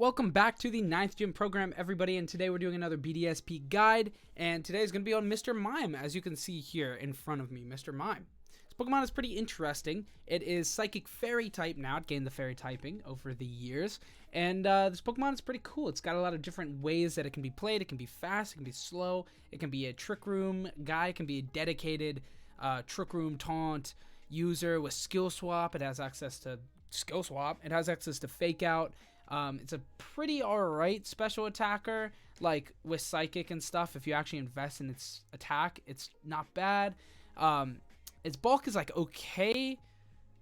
Welcome back to the 9th Gym program, everybody, and today we're doing another BDSP guide, and today is going to be on Mr. Mime, as you can see here in front of me, Mr. Mime. This Pokemon is pretty interesting. It is Psychic Fairy type now. It gained the Fairy typing over the years, and this Pokemon is pretty cool. It's got a lot of different ways that it can be played. It can be fast, it can be slow, it can be a Trick Room guy, it can be a dedicated Trick Room Taunt user with Skill Swap. It has access to Skill Swap. It has access to Fake Out. It's a pretty alright special attacker, like with Psychic and stuff. If you actually invest in its attack, it's not bad. Its bulk is like okay,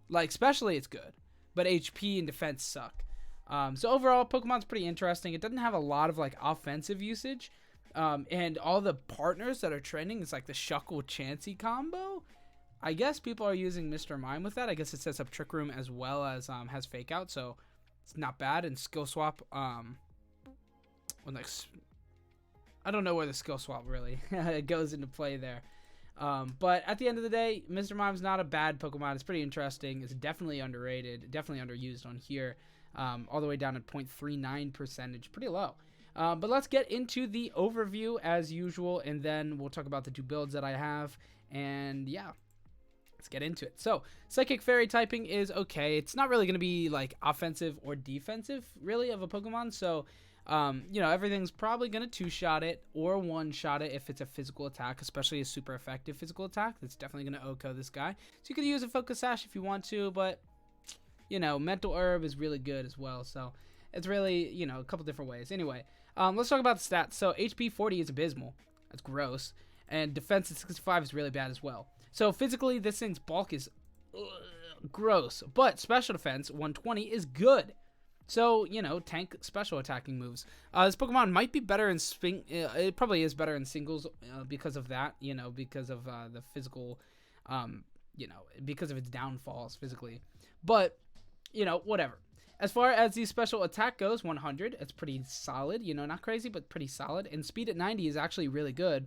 like especially it's good, but HP and defense suck. So overall, Pokemon's pretty interesting. It doesn't have a lot of like offensive usage, and all the partners that are trending is like the Shuckle Chansey combo. I guess people are using Mr. Mime with that. I guess it sets up Trick Room as well as has Fake Out, so it's not bad. And Skill Swap, when like, I don't know where the Skill Swap really goes into play there. But at the end of the day, Mr. Mime's not a bad Pokemon. It's pretty interesting. It's definitely underrated, definitely underused on here, all the way down at 0.39%, pretty low. But let's get into the overview as usual, and then we'll talk about the two builds that I have, and yeah. Let's get into it. So, Psychic Fairy typing is okay. It's not really going to be like offensive or defensive, really, of a Pokemon. So, you know, everything's probably going to two-shot it or one-shot it if it's a physical attack, especially a super effective physical attack. That's definitely going to OHKO this guy. So, you could use a Focus Sash if you want to, but, you know, Mental Herb is really good as well. So, it's really, you know, a couple different ways. Anyway, let's talk about the stats. So, HP 40 is abysmal. That's gross. And defense at 65 is really bad as well. So physically, this thing's bulk is gross, but special defense 120 is good. So, you know, tank special attacking moves. This Pokemon might be better in it probably is better in singles because of that, you know, because of the physical, you know, because of its downfalls physically. But, you know, whatever. As far as the special attack goes, 100, it's pretty solid, you know, not crazy, but pretty solid. And speed at 90 is actually really good.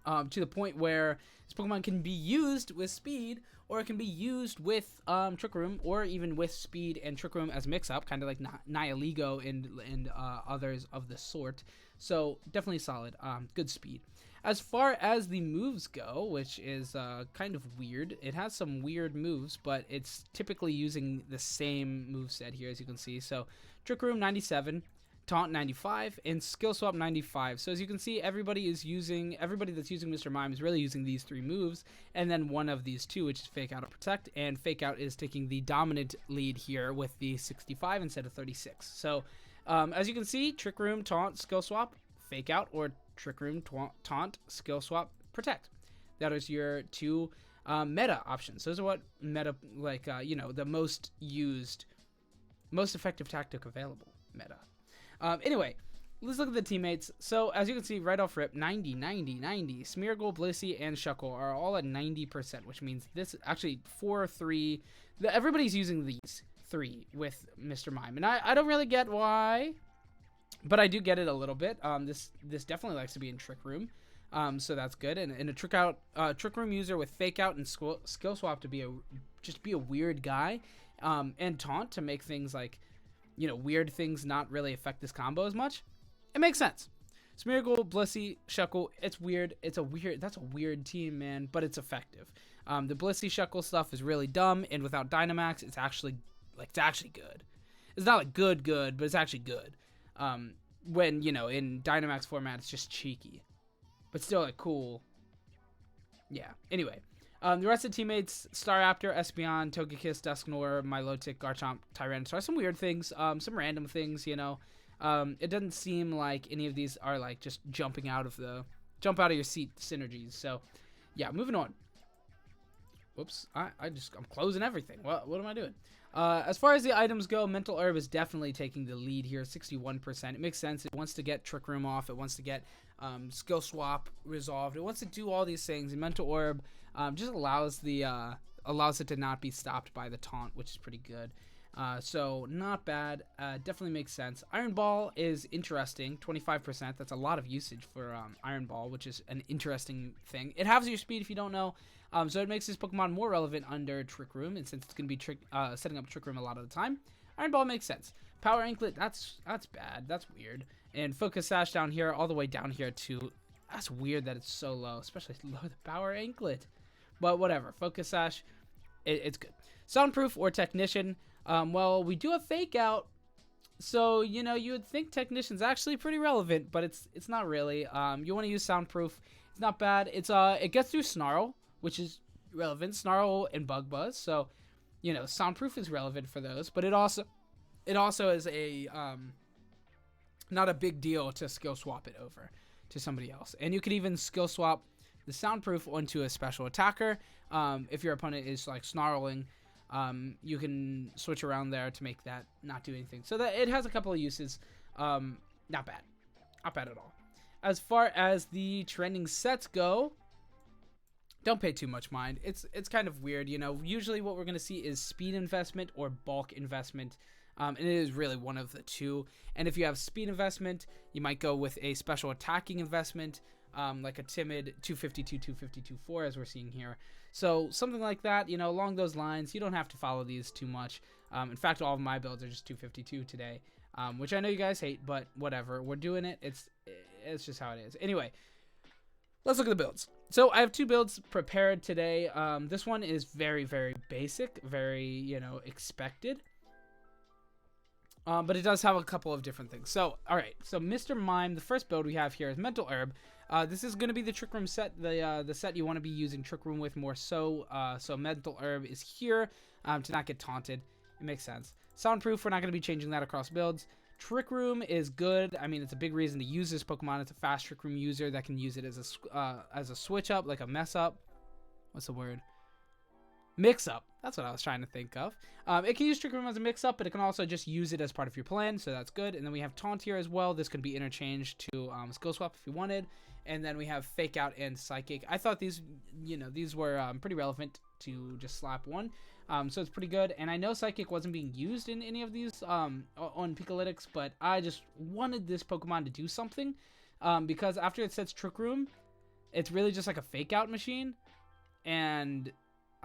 To the point where this Pokemon can be used with speed, or it can be used with Trick Room, or even with speed and Trick Room as mix-up, kind of like Nihiligo and others of the sort. So definitely solid, good speed. As far as the moves go, which is kind of weird, it has some weird moves, but it's typically using the same moveset here, as you can see. So Trick Room 97. Taunt 95 and Skill Swap 95. So as you can see, everybody that's using Mr. Mime is really using these three moves, and then one of these two, which is Fake Out or Protect, and Fake Out is taking the dominant lead here with the 65 instead of 36. So as you can see, Trick Room, Taunt, Skill Swap, Fake Out, or Trick Room, Taunt, Skill Swap, Protect. That is your two meta options. Those are what meta, like, you know, the most used, most effective tactic available meta. Anyway, let's look at the teammates. So, as you can see right off rip, 90, 90, 90. Smeargle, Blissey, and Shuckle are all at 90%, which means this actually 4, 3. Everybody's using these 3 with Mr. Mime. And I don't really get why, but I do get it a little bit. This definitely likes to be in Trick Room. So that's good. And a Trick Room user with Fake Out and Skill Swap to be just be a weird guy. And Taunt to make things like, you know, weird things not really affect this combo as much. It makes sense. Smeargle, Blissey, Shuckle, it's weird. That's a weird team, man, but it's effective. The Blissey Shuckle stuff is really dumb, and without Dynamax, it's actually good. It's not like good, but it's actually good. When, you know, in Dynamax format, it's just cheeky, but still like cool. Yeah. Anyway. The rest of the teammates, Staraptor, Espeon, Togekiss, Dusknoir, Milotic, Garchomp, Tyranitar, some weird things, some random things, you know. It doesn't seem like any of these are like just jump out of your seat synergies. So, yeah, moving on. Whoops, I'm closing everything. What am I doing? As far as the items go, Mental Herb is definitely taking the lead here, 61%. It makes sense. It wants to get Trick Room off. It wants to get Skill Swap resolved. It wants to do all these things. And Mental Herb just allows it to not be stopped by the Taunt, which is pretty good. So not bad. Definitely makes sense. Iron Ball is interesting, 25%. That's a lot of usage for Iron Ball, which is an interesting thing. It halves your speed if you don't know, so it makes this Pokemon more relevant under Trick Room, and since it's going to be setting up Trick Room a lot of the time, Iron Ball makes sense. Power Anklet, that's bad. That's weird. And Focus Sash down here, all the way down here too. That's weird that it's so low, especially low the Power Anklet. But whatever. Focus Sash, it's good. Soundproof or Technician. Well, we do have Fake Out. So, you know, you would think Technician's actually pretty relevant, but it's not really. You want to use Soundproof. It's not bad. It gets through Snarl, which is relevant. Snarl and Bug Buzz. So, you know, Soundproof is relevant for those, but it also is a not a big deal to skill swap it over to somebody else. And you could even skill swap the Soundproof onto a special attacker. If your opponent is like snarling, you can switch around there to make that not do anything. So that it has a couple of uses. Not bad. Not bad at all. As far as the trending sets go, don't pay too much mind. It's kind of weird, you know. Usually what we're going to see is speed investment or bulk investment. And it is really one of the two. And if you have speed investment, you might go with a special attacking investment, like a timid 252, 252, 4, as we're seeing here. So something like that, you know, along those lines. You don't have to follow these too much. In fact, all of my builds are just 252 today, which I know you guys hate, but whatever. We're doing it. It's just how it is. Anyway, let's look at the builds. So I have two builds prepared today. This one is very, very basic, very, you know, expected. But it does have a couple of different things. So, all right. So, Mr. Mime, the first build we have here is Mental Herb. This is going to be the Trick Room set, the set you want to be using Trick Room with more so. So, Mental Herb is here to not get taunted. It makes sense. Soundproof, we're not going to be changing that across builds. Trick Room is good. I mean, it's a big reason to use this Pokemon. It's a fast Trick Room user that can use it as a switch up, like a mess up. What's the word? Mix up. That's what I was trying to think of. It can use Trick Room as a mix up, but it can also just use it as part of your plan, so that's good. And then we have Taunt here as well. This could be interchanged to Skill Swap if you wanted. And then we have Fake Out and Psychic. I thought these, you know, these were pretty relevant to just slap one. So it's pretty good. And I know Psychic wasn't being used in any of these on Pikalytics, but I just wanted this Pokemon to do something. Because after it sets Trick Room, it's really just like a Fake Out machine. And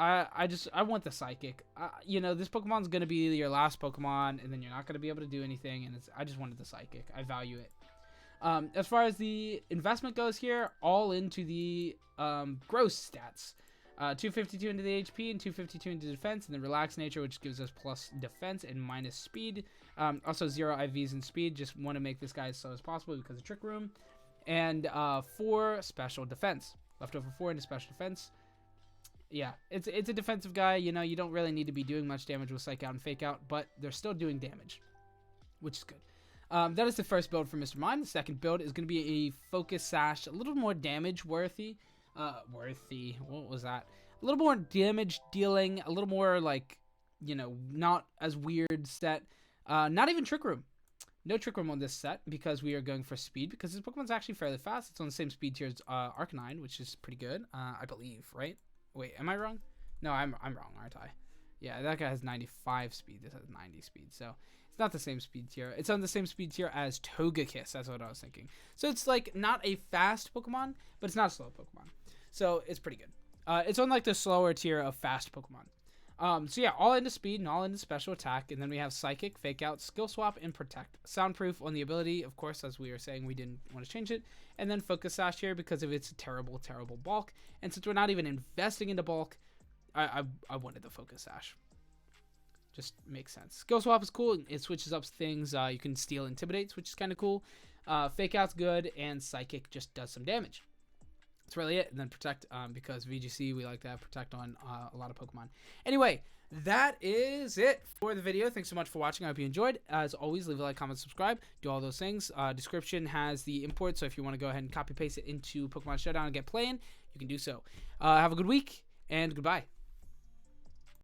I want the Psychic. You know, this Pokemon's going to be your last Pokemon, and then you're not going to be able to do anything, and I just wanted the Psychic. I value it. As far as the investment goes here, all into the gross stats. 252 into the HP and 252 into defense, and then Relaxed Nature, which gives us plus defense and minus speed. Also 0 IVs in speed. Just want to make this guy as slow as possible because of Trick Room. And 4 special defense. Leftover 4 into special defense. Yeah, it's a defensive guy. You know, you don't really need to be doing much damage with Psych Out and Fake Out, but they're still doing damage, which is good. That is the first build for Mr. Mime. The second build is going to be a Focus Sash, a little more damage worthy. What was that? A little more damage dealing, a little more like, you know, not as weird set. Not even Trick Room. No Trick Room on this set because we are going for speed because this Pokemon's actually fairly fast. It's on the same speed tier as Arcanine, which is pretty good, I believe, right? Wait, am I wrong? No, I'm wrong, aren't I? Yeah, that guy has 95 speed. This has 90 speed, so it's not the same speed tier. It's on the same speed tier as Togekiss. That's what I was thinking. So it's like not a fast Pokemon, but it's not a slow Pokemon. So it's pretty good. It's on like the slower tier of fast Pokemon. So yeah, all into speed and all into special attack, and then we have Psychic, Fake Out, Skill Swap, and Protect. Soundproof on the ability, of course, as we were saying, we didn't want to change it. And then Focus Sash here because of its terrible, terrible bulk. And since we're not even investing into bulk, I wanted the Focus Sash. Just makes sense. Skill Swap is cool. It switches up things. You can steal Intimidates, which is kind of cool. Fake Out's good, and Psychic just does some damage. That's really it. And then Protect, because VGC, we like to have Protect on a lot of Pokemon. Anyway, that is it for the video. Thanks so much for watching. I hope you enjoyed. As always, leave a like, comment, subscribe. Do all those things. Description has the import, so if you want to go ahead and copy paste it into Pokemon Showdown and get playing, you can do so. Have a good week, and goodbye.